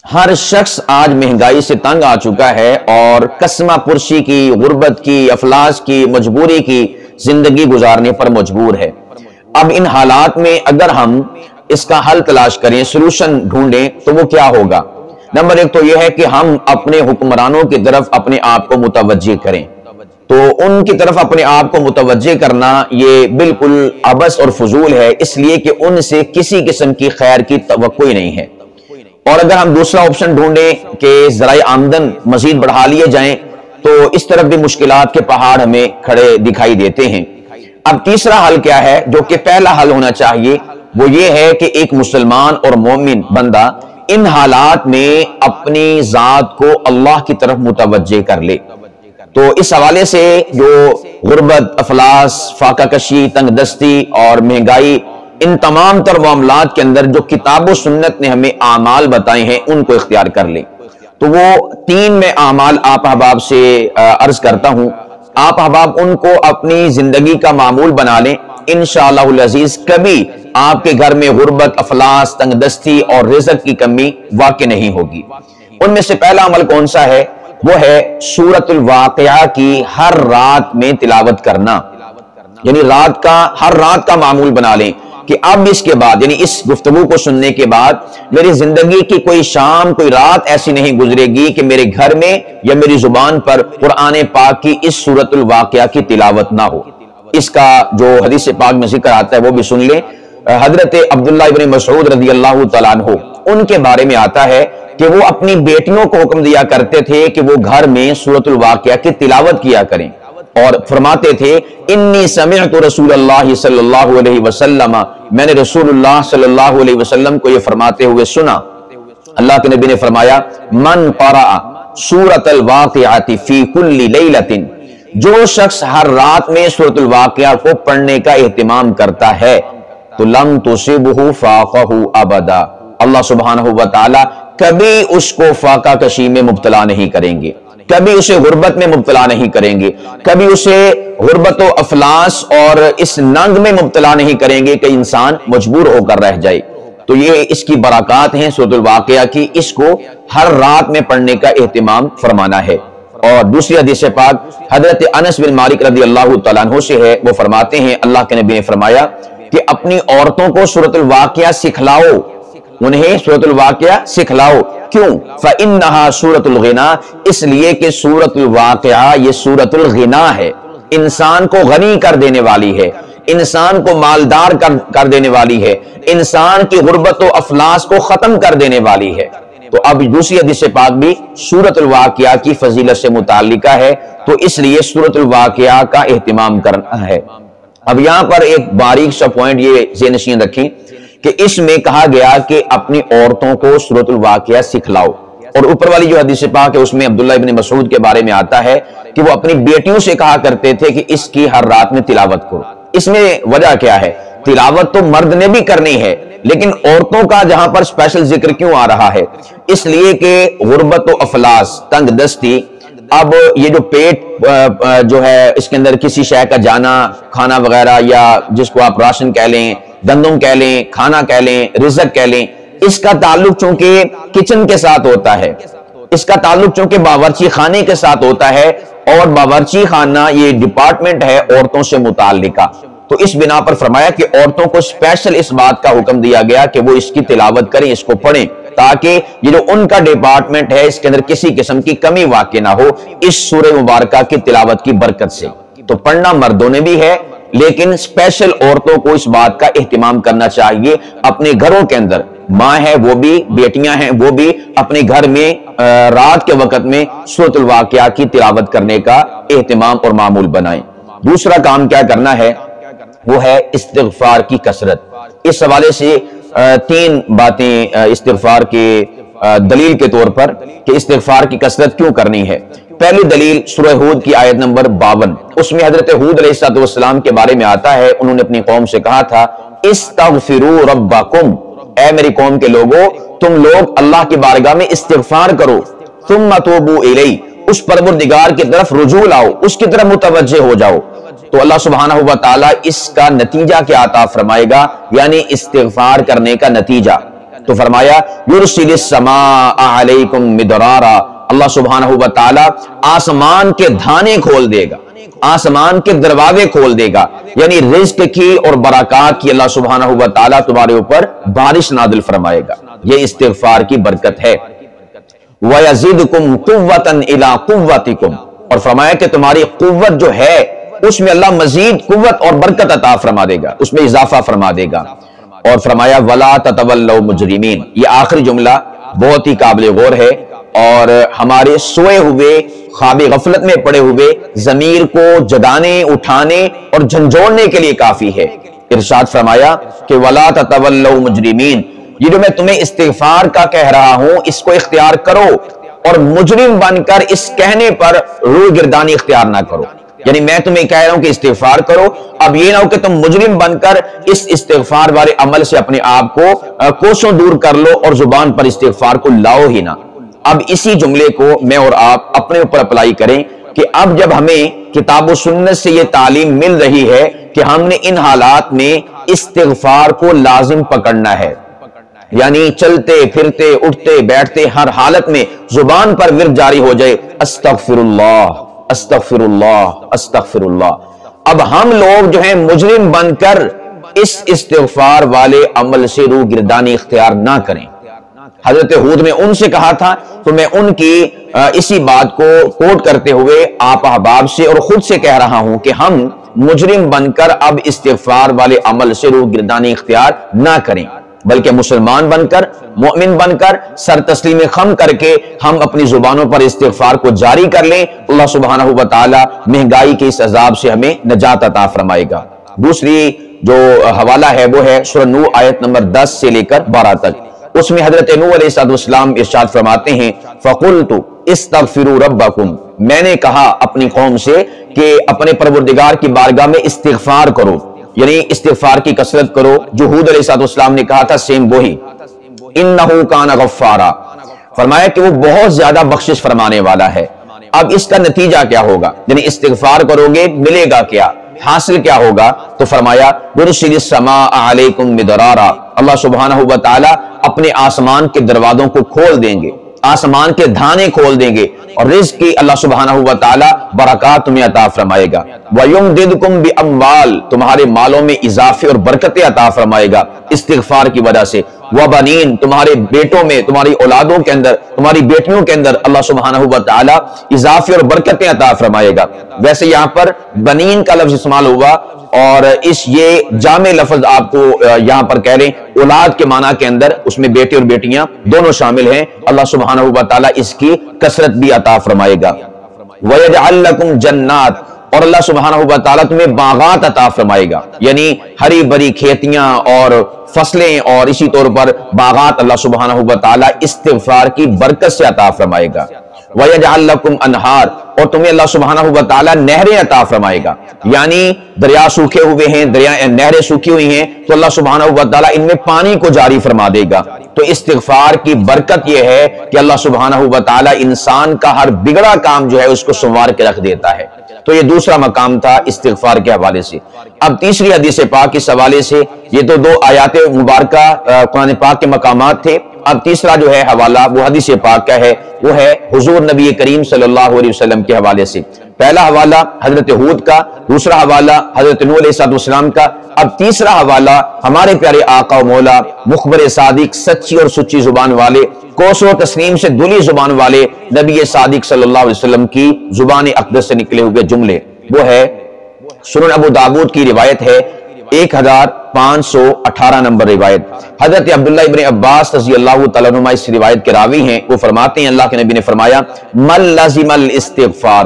ہر شخص آج مہنگائی سے تنگ آ چکا ہے اور کسمہ پرسی کی، غربت کی، افلاس کی، مجبوری کی زندگی گزارنے پر مجبور ہے۔ اب ان حالات میں اگر ہم اس کا حل تلاش کریں، سلوشن ڈھونڈیں، تو وہ کیا ہوگا؟ نمبر ایک تو یہ ہے کہ ہم اپنے حکمرانوں کی طرف اپنے آپ کو متوجہ کریں۔ تو ان کی طرف اپنے آپ کو متوجہ کرنا یہ بالکل عبث اور فضول ہے، اس لیے کہ ان سے کسی قسم کی خیر کی توقع ہی نہیں ہے۔ اور اگر ہم دوسرا آپشن ڈھونڈیں کہ ذرائع آمدن مزید بڑھا لیے جائیں، تو اس طرف بھی مشکلات کے پہاڑ ہمیں کھڑے دکھائی دیتے ہیں۔ اب تیسرا حل کیا ہے جو کہ پہلا حل ہونا چاہیے، وہ یہ ہے کہ ایک مسلمان اور مومن بندہ ان حالات میں اپنی ذات کو اللہ کی طرف متوجہ کر لے۔ تو اس حوالے سے جو غربت، افلاس، فاقہ کشی، تنگ دستی اور مہنگائی، ان تمام تر معاملات کے اندر جو کتاب و سنت نے ہمیں اعمال بتائے ہیں ان کو اختیار کر لیں۔ تو وہ تین میں اعمال آپ احباب سے عرض کرتا ہوں، آپ احباب ان کو اپنی زندگی کا معمول بنا لیں، انشاءاللہ العزیز کبھی آپ کے گھر میں غربت، افلاس، تنگ دستی اور رزق کی کمی واقع نہیں ہوگی۔ ان میں سے پہلا عمل کون سا ہے؟ وہ ہے سورۃ الواقعہ کی ہر رات میں تلاوت کرنا، یعنی ہر رات کا معمول بنا لیں کہ اب اس کے بعد، یعنی اس گفتگو کو سننے کے بعد میری زندگی کی کوئی شام، کوئی رات ایسی نہیں گزرے گی کہ میرے گھر میں یا میری زبان پر قرآن پاک کی اس سورۃ الواقعہ کی تلاوت نہ ہو۔ اس کا جو حدیث پاک میں ذکر آتا ہے وہ بھی سن لیں۔ حضرت عبداللہ ابن مسعود رضی اللہ تعالیٰ عنہ، ان کے بارے میں آتا ہے کہ وہ اپنی بیٹیوں کو حکم دیا کرتے تھے کہ وہ گھر میں سورۃ الواقعہ کی تلاوت کیا کریں، اور فرماتے تھے انی سمعت رسول اللہ صلی اللہ علیہ وسلم، میں نے رسول اللہ صلی اللہ علیہ وسلم کو یہ فرماتے ہوئے سنا۔ اللہ کے نبی نے فرمایا من قرأ سورۃ الواقعہ فی کل لیلۃ، جو شخص ہر رات میں سورۃ الواقعہ کو پڑھنے کا اہتمام کرتا ہے تو لم تصبہ فاقہ ابدا، اللہ سبحانہ و تعالی کبھی اس کو فاقہ کشی میں مبتلا نہیں کریں گے، کبھی اسے غربت میں مبتلا نہیں کریں گے، کبھی اسے غربت و افلاس اور اس ننگ میں مبتلا نہیں کریں گے کہ انسان مجبور ہو کر رہ جائے۔ تو یہ اس کی برکات ہیں سورۃ الواقعہ کی، اس کو ہر رات میں پڑھنے کا اہتمام فرمانا ہے۔ اور دوسری حدیث پاک حضرت انس بن مالک رضی اللہ تعالیٰ عنہ سے ہے، وہ فرماتے ہیں اللہ کے نبی نے فرمایا کہ اپنی عورتوں کو سورۃ الواقعہ سکھلاؤ، انہیں سورۃ الواقعہ سکھلاؤ۔ کیوں؟ فَإِنَّهَا سورۃ الغنا، اس لیے کہ سورۃ الواقعہ یہ سورۃ الغنا ہے، انسان کو غنی کر دینے والی ہے، انسان کو مالدار کر دینے والی ہے، انسان کی غربت و افلاس کو ختم کر دینے والی ہے۔ تو اب دوسری حدیث پاک بھی سورۃ الواقعہ کی فضیلت سے متعلقہ ہے، تو اس لیے سورۃ الواقعہ کا اہتمام کرنا ہے۔ اب یہاں پر ایک باریک سا پوائنٹ یہ ذہن نشین رکھیں کہ اس میں کہا گیا کہ اپنی عورتوں کو سورۃ الواقعہ سکھلاؤ، اور اوپر والی جو حدیث پاک ہے اس میں عبداللہ ابن مسعود کے بارے میں آتا ہے کہ وہ اپنی بیٹیوں سے کہا کرتے تھے کہ اس کی ہر رات میں تلاوت کرو۔ اس میں وجہ کیا ہے؟ تلاوت تو مرد نے بھی کرنی ہے، لیکن عورتوں کا جہاں پر اسپیشل ذکر کیوں آ رہا ہے؟ اس لیے کہ غربت و افلاس، تنگ دستی، اب یہ جو پیٹ جو ہے اس کے اندر کسی شے کا جانا، کھانا وغیرہ، یا جس کو آپ راشن کہہ لیں، گندم کہہ لیں، کھانا کہہ لیں، رزق کہہ لیں، اس کا تعلق چونکہ کچن کے ساتھ ہوتا ہے، اس کا تعلق چونکہ باورچی خانے کے ساتھ ہوتا ہے، اور باورچی خانہ یہ ڈپارٹمنٹ ہے عورتوں سے متعلقہ، تو اس بنا پر فرمایا کہ عورتوں کو اسپیشل اس بات کا حکم دیا گیا کہ وہ اس کی تلاوت کریں، اس کو پڑھیں، تاکہ یہ جو ان کا ڈپارٹمنٹ ہے اس کے اندر کسی قسم کی کمی واقع نہ ہو اس سورہ مبارکہ کی تلاوت کی برکت سے۔ تو پڑھنا مردوں نے بھی ہے، لیکن اسپیشل عورتوں کو اس بات کا اہتمام کرنا چاہیے، اپنے گھروں کے اندر ماں ہے وہ بھی، بیٹیاں ہیں وہ بھی، اپنے گھر میں رات کے وقت میں سورۃ الواقعہ کی تلاوت کرنے کا اہتمام اور معمول بنائیں۔ دوسرا کام کیا کرنا ہے؟ وہ ہے استغفار کی کثرت۔ اس حوالے سے تین باتیں استغفار کے دلیل کے طور پر کہ استغفار کی کثرت کیوں کرنی ہے۔ پہلی دلیل سورہ ہود کی آیت نمبر 52، اس میں حضرت ہود علیہ السلام کے بارے میں آتا ہے، انہوں نے اپنی قوم سے کہا تھا استغفروا ربکم، اے میری قوم کے لوگوں تم لوگ اللہ کی بارگاہ میں استغفار کرو، ثم توبوا الیہ، اس پروردگار کی طرف رجوع لاؤ، اس کی طرف متوجہ ہو جاؤ۔ تو اللہ سبحانہ و تعالیٰ اس کا نتیجہ کیا عطا فرمائے گا، یعنی استغفار کرنے کا نتیجہ۔ تو فرمایا یرسل السماء علیکم مدرارا، اللہ سبحانہ و تعالی آسمان کے دھانے کھول دے گا، آسمان کے دروازے کھول دے گا، یعنی رزق کی اور برکات کی اللہ سبحانہ و تعالی تمہارے اوپر بارش نازل فرمائے گا۔ یہ استغفار کی برکت ہے۔ وَيَزِدْكُمْ قُوَّةً إِلَىٰ قُوَّتِكُمْ، اور فرمایا کہ تمہاری قوت جو ہے اس میں اللہ مزید قوت اور برکت عطا فرما دے گا، اس میں اضافہ فرما دے گا۔ اور فرمایا وَلَا تَتَوَلَّوْا مُجْرِمِينَ، یہ آخری جملہ بہت ہی قابل غور ہے اور ہمارے سوئے ہوئے خواب غفلت میں پڑے ہوئے ضمیر کو جگانے، اٹھانے اور جھنجھوڑنے کے لیے کافی ہے۔ ارشاد فرمایا کہ وَلَا تَتَوَلَّوْا مُجْرِمِينَ، یہ جو میں تمہیں استغفار کا کہہ رہا ہوں اس کو اختیار کرو اور مجرم بن کر اس کہنے پر روح گردانی اختیار نہ کرو۔ یعنی میں تمہیں کہہ رہا ہوں کہ استغفار کرو، اب یہ نہ ہو کہ تم مجرم بن کر اس استغفار والے عمل سے اپنے آپ کو کوسوں دور کر لو اور زبان پر استغفار کو لاؤ ہی نہ۔ اب اسی جملے کو میں اور آپ اپنے اوپر اپلائی کریں کہ اب جب ہمیں کتاب و سنت سے یہ تعلیم مل رہی ہے کہ ہم نے ان حالات میں استغفار کو لازم پکڑنا ہے، یعنی چلتے پھرتے اٹھتے بیٹھتے ہر حالت میں زبان پر ورد جاری ہو جائے استغفر اللہ استغفر اللہ استغفر اللہ۔ اب ہم لوگ جو ہیں مجرم بن کر اس استغفار والے عمل سے روح گردانی اختیار نہ کریں۔ حضرت ہود نے ان سے کہا تھا تو میں ان کی اسی بات کو کوٹ کرتے ہوئے آپ احباب سے اور خود سے کہہ رہا ہوں کہ ہم مجرم بن کر اب استغفار والے عمل سے روح گردانی اختیار نہ کریں، بلکہ مسلمان بن کر، مومن بن کر، سر تسلیم خم کر کے ہم اپنی زبانوں پر استغفار کو جاری کر لیں۔ اللہ سبحانہ و تعالی مہنگائی کے اس عذاب سے ہمیں نجات عطا فرمائے گا۔ دوسری جو حوالہ ہے وہ ہے سورہ نوح آیت نمبر 10 سے لے کر 12 تک۔ اس میں حضرت نوح علیہ السلام ارشاد فرماتے ہیں فَقُلْتُ اسْتَغْفِرُوا رَبَّكُمْ، میں نے کہا اپنی قوم سے کہ اپنے پروردگار کی بارگاہ میں استغفار کرو، یعنی استغفار کی کثرت کرو۔ جو ہود علیہ السلام نے کہا تھا سیم وہی، انہو کان غفارا، فرمایا کہ وہ بہت زیادہ بخشش فرمانے والا ہے۔ اب اس کا نتیجہ کیا ہوگا، یعنی استغفار کرو گے ملے گا کیا، حاصل کیا ہوگا؟ تو فرمایا یرسل السماء علیکم مدرارا، اللہ سبحانہ و تعالی اپنے آسمان کے دروازوں کو کھول دیں گے، آسمان کے دھانے کھول دیں گے اور رزق کی اللہ سبحانہ و تعالی برکات تمہیں عطا فرمائے گا۔ وَيُمْدِدْكُمْ بِأَمْوَالٍ، تمہارے مالوں میں اضافے اور برکتیں عطا فرمائے گا استغفار کی وجہ سے۔ وَبَنِينَ، تمہارے بیٹوں میں، تمہاری اولادوں کے اندر، تمہاری بیٹیوں کے اندر اللہ سبحانہ و تعالی اضافے اور برکتیں عطا فرمائے گا۔ ویسے یہاں پر بنین کا لفظ استعمال ہوا اور یہ جامع لفظ آپ کو یہاں پر کہہ لیں اولاد کے معنی کے اندر اس میں بیٹے اور بیٹیاں دونوں شامل ہیں۔ اللہ سبحانہ و تعالی اس کی کثرت بھی عطا فرمائے گا۔ وَيَجْعَلْ لَكُمْ جَنَّاتٍ، اور اللہ سبحانہ و تعالی تمہیں باغات عطا فرمائے گا، یعنی ہری بھری کھیتیاں اور فصلیں اور اسی طور پر باغات اللہ سبحانہ و تعالی استغفار کی برکت سے عطا فرمائے گا۔ وَيَجْعَلْ لَكُمْ أَنْهَارٍ، اور تمہیں اللہ سبحانہ و تعالی نہریں عطا فرمائے گا، یعنی دریا سوکھے ہوئے ہیں، نہریں سوکھی ہوئی ہیں تو اللہ سبحانہ و تعالی ان میں پانی کو جاری فرما دے گا۔ تو استغفار کی برکت یہ ہے کہ اللہ سبحانہ و تعالی انسان کا ہر بگڑا کام جو ہے اس کو سنوار کے رکھ دیتا ہے۔ تو یہ دوسرا مقام تھا استغفار کے حوالے سے۔ اب تیسری حدیث پاک اس حوالے سے، یہ تو دو آیات مبارکہ قرآن پاک کے مقامات تھے، اب تیسرا جو ہے حوالہ وہ حدیث پاک کا ہے، وہ ہے حضور نبی کریم صلی اللہ علیہ وسلم کے حوالے سے۔ پہلا حوالہ حضرت ہود کا، دوسرا حوالہ حضرت نوح علیہ السلام کا، اب تیسرا حوالہ ہمارے پیارے آقا و مولا مخبر صادق، سچی اور سچی زبان والے، کوس و تسلیم سے دلی زبان والے نبی صادق صلی اللہ علیہ وسلم کی زبان اقدس سے نکلے ہوئے جملے، وہ ہے سنن ابو داود کی روایت ہے 1518 نمبر روایت۔ حضرت عبداللہ ابن عباس رضی اللہ تعالیٰ عنہ اس روایت کے راوی ہیں، وہ فرماتے ہیں اللہ کے نبی نے فرمایا من لازم الاستغفار،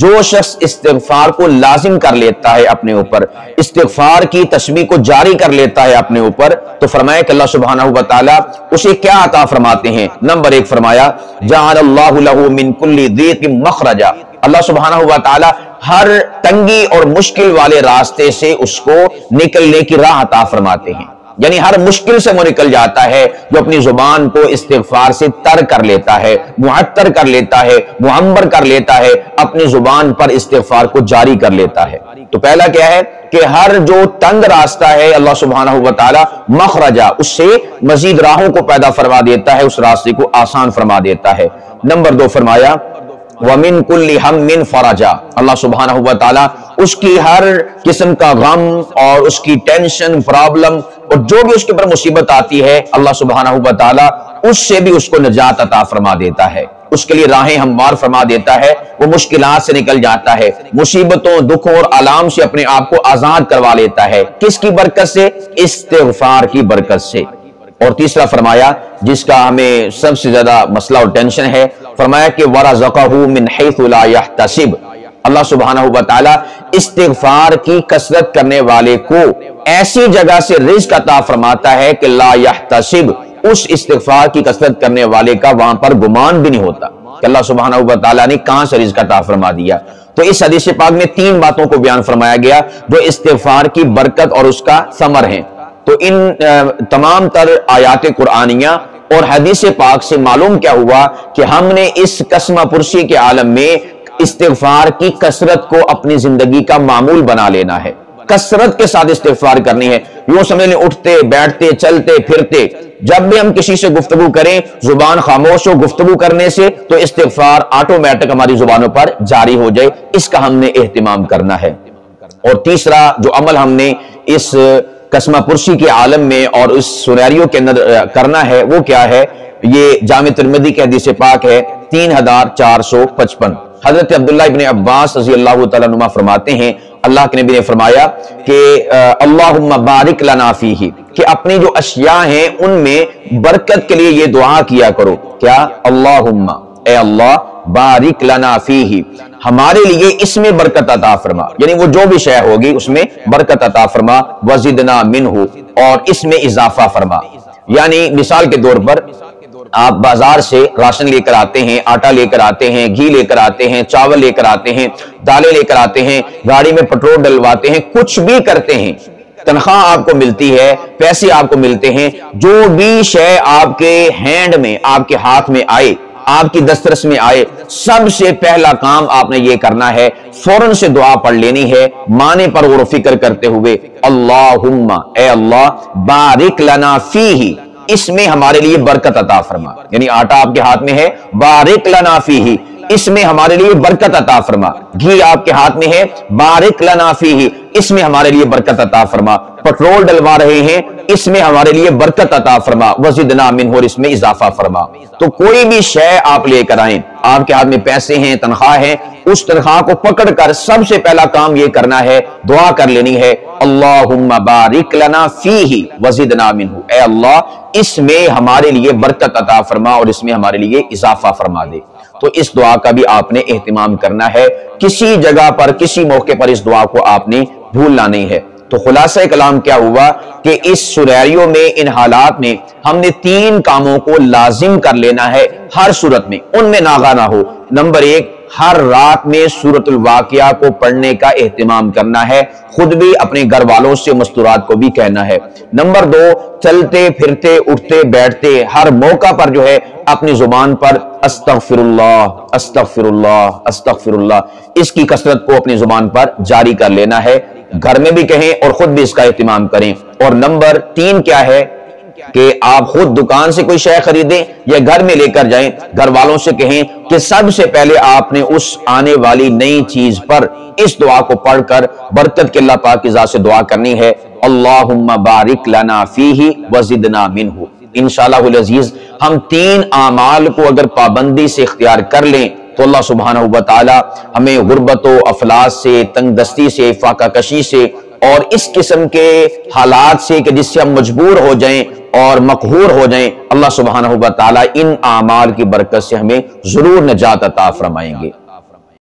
جو شخص استغفار کو لازم کر لیتا ہے اپنے اوپر، استغفار کی تسبیح کو جاری کر لیتا ہے اپنے اوپر، تو فرمایا کہ اللہ سبحانہ و تعالی اسے کیا عطا فرماتے ہیں؟ نمبر 1 فرمایا جعل اللہ لہ من کل ضیق مخرجا، اللہ سبحانہ و تعالی ہر تنگی اور مشکل والے راستے سے اس کو نکلنے کی راہ عطا فرماتے ہیں، یعنی ہر مشکل سے وہ نکل جاتا ہے جو اپنی زبان کو استغفار سے تر کر لیتا ہے، معطر کر لیتا ہے، معمر کر لیتا ہے، اپنی زبان پر استغفار کو جاری کر لیتا ہے۔ تو پہلا کیا ہے کہ ہر جو تنگ راستہ ہے اللہ سبحانہ و تعالی مخرجہ، اس سے مزید راہوں کو پیدا فرما دیتا ہے، اس راستے کو آسان فرما دیتا ہے۔ نمبر 2 فرمایا وَمِن كُلِّ هَمٍّ فَرَجًا، اللہ سبحانہ و تعالی اس کی ہر قسم کا غم اور اس کی ٹینشن، پرابلم اور جو بھی اس کے پر مصیبت آتی ہے، اللہ سبحانہ و تعالی اس سے بھی اس کو نجات عطا فرما دیتا ہے، اس کے لیے راہیں ہموار فرما دیتا ہے، وہ مشکلات سے نکل جاتا ہے، مصیبتوں، دکھوں اور آلام سے اپنے آپ کو آزاد کروا لیتا ہے۔ کس کی برکت سے؟ استغفار کی برکت سے۔ اور تیسرا فرمایا جس کا ہمیں سب سے زیادہ مسئلہ اور ٹینشن ہے، فرمایا کہ وَرَزَقَهُ مِنْ حَيْثُ لَا يَحْتَسِبُ، اللہ سبحانہ و تعالی استغفار کی کثرت کرنے والے کو ایسی جگہ سے رزق عطا فرماتا ہے کہ لا يحتسب، اس استغفار کی کثرت کرنے والے کا وہاں پر گمان بھی نہیں ہوتا کہ اللہ سبحانہ و تعالی نے کہاں سے رزق عطا فرما دیا۔ تو اس حدیث پاک میں 3 باتوں کو بیان فرمایا گیا جو استغفار کی برکت اور اس کا ثمر ہیں۔ تو ان تمام تر آیات قرآنیہ اور حدیث پاک سے معلوم کیا ہوا کہ ہم نے اس قسمہ پرسی کے عالم میں استغفار کی کثرت کو اپنی زندگی کا معمول بنا لینا ہے، کثرت کے ساتھ استغفار کرنی ہے۔ یوں سمجھ لیں اٹھتے بیٹھتے چلتے پھرتے جب بھی ہم کسی سے گفتگو کریں، زبان خاموش ہو گفتگو کرنے سے، تو استغفار آٹومیٹک ہماری زبانوں پر جاری ہو جائے، اس کا ہم نے اہتمام کرنا ہے۔ اور تیسرا جو عمل ہم نے اس قسمہ پرسی کے عالم میں اور اس سیناریو کے اندر کرنا ہے وہ کیا ہے؟ یہ جامع ترمذی کی حدیث پاک ہے 3455۔ حضرت عبداللہ ابن عباس رضی اللہ تعالیٰ عنہ فرماتے ہیں اللہ کے نبی نے فرمایا کہ اللہم بارک لنا فیہ، کہ اپنی جو اشیاء ہیں ان میں برکت کے لیے یہ دعا کیا کرو، کیا؟ اللہم، اے اللہ، بارک لنا فیہ، ہمارے لیے اس میں برکت عطا فرما، یعنی وہ جو بھی شے ہوگی اس میں برکت عطا فرما، وزدنا منہ، اور اس میں اضافہ فرما۔ یعنی مثال کے طور پر آپ بازار سے راشن لے کر آتے ہیں، آٹا لے کر آتے ہیں، گھی لے کر آتے ہیں، چاول لے کر آتے ہیں، دالیں لے کر آتے ہیں، گاڑی میں پیٹرول ڈلواتے ہیں، کچھ بھی کرتے ہیں، تنخواہ آپ کو ملتی ہے، پیسے آپ کو ملتے ہیں، جو بھی شے آپ کے ہینڈ میں، آپ کے ہاتھ میں آئے، آپ کی دسترس میں آئے، سب سے پہلا کام آپ نے یہ کرنا ہے، فوراً سے دعا پڑھ لینی ہے، معنی پر غور و فکر کرتے ہوئے، اللہم، اے اللہ، بارک لنا فیہ، اس میں ہمارے لیے برکت عطا فرما، یعنی آٹا آپ کے ہاتھ میں ہے، بارک لنا فیہ، اس میں ہمارے لیے برکت عطا فرما، گھی آپ کے ہاتھ میں ہے، بارک لنا فیہ، اس میں ہمارے لیے برکت عطا فرما، پیٹرول ڈلوا رہے ہیں، اس میں ہمارے لیے برکت عطا فرما، وزدنا منہ، اور اس میں اضافہ فرما۔ تو کوئی بھی شے آپ لے کر آئیں، آپ کے ہاتھ میں پیسے ہیں، تنخواہ ہے، اس تنخواہ کو پکڑ کر سب سے پہلا کام یہ کرنا ہے، دعا کر لینی ہے، اللہم بارک لنا فیہ وزدنا منہ، اے اللہ اس میں ہمارے لیے برکت عطا فرما اور اس میں ہمارے لیے اضافہ فرما دے۔ تو اس دعا کا بھی آپ نے اہتمام کرنا ہے، کسی جگہ پر کسی موقع پر اس دعا کو آپ نے بھولنا نہیں ہے۔ تو خلاصہ کلام کیا ہوا کہ اس سیناریو میں، ان حالات میں ہم نے 3 کاموں کو لازم کر لینا ہے ہر صورت میں، ان میں ناغہ نہ ہو۔ نمبر 1، ہر رات میں سورۃ الواقعہ کو پڑھنے کا اہتمام کرنا ہے، خود بھی اپنے گھر والوں سے مستورات کو بھی کہنا ہے۔ نمبر 2، چلتے پھرتے اٹھتے بیٹھتے ہر موقع پر جو ہے اپنی زبان پر استغفر اللہ استغفر اللہ استغفر اللہ، اس کی کثرت کو اپنی زبان پر جاری کر لینا ہے، گھر میں بھی کہیں اور خود بھی اس کا اہتمام کریں۔ اور نمبر 3 کیا ہے کہ آپ خود دکان سے کوئی شے خریدیں یا گھر میں لے کر جائیں، گھر والوں سے کہیں کہ سب سے پہلے آپ نے اس آنے والی نئی چیز پر اس دعا کو پڑھ کر برکت کے اللہ پاک کی ذات سے دعا کرنی ہے، اللہم بارک لنا فیہ وزدنا منہ۔ انشاءاللہ العزیز ہم 3 اعمال کو اگر پابندی سے اختیار کر لیں تو اللہ سبحانہ و تعالی ہمیں غربت و افلاس سے، تنگ دستی سے، فاقہ کشی سے اور اس قسم کے حالات سے کہ جس سے ہم مجبور ہو جائیں اور مقہور ہو جائیں، اللہ سبحانہ و تعالی ان اعمال کی برکت سے ہمیں ضرور نجات عطا فرمائیں گے۔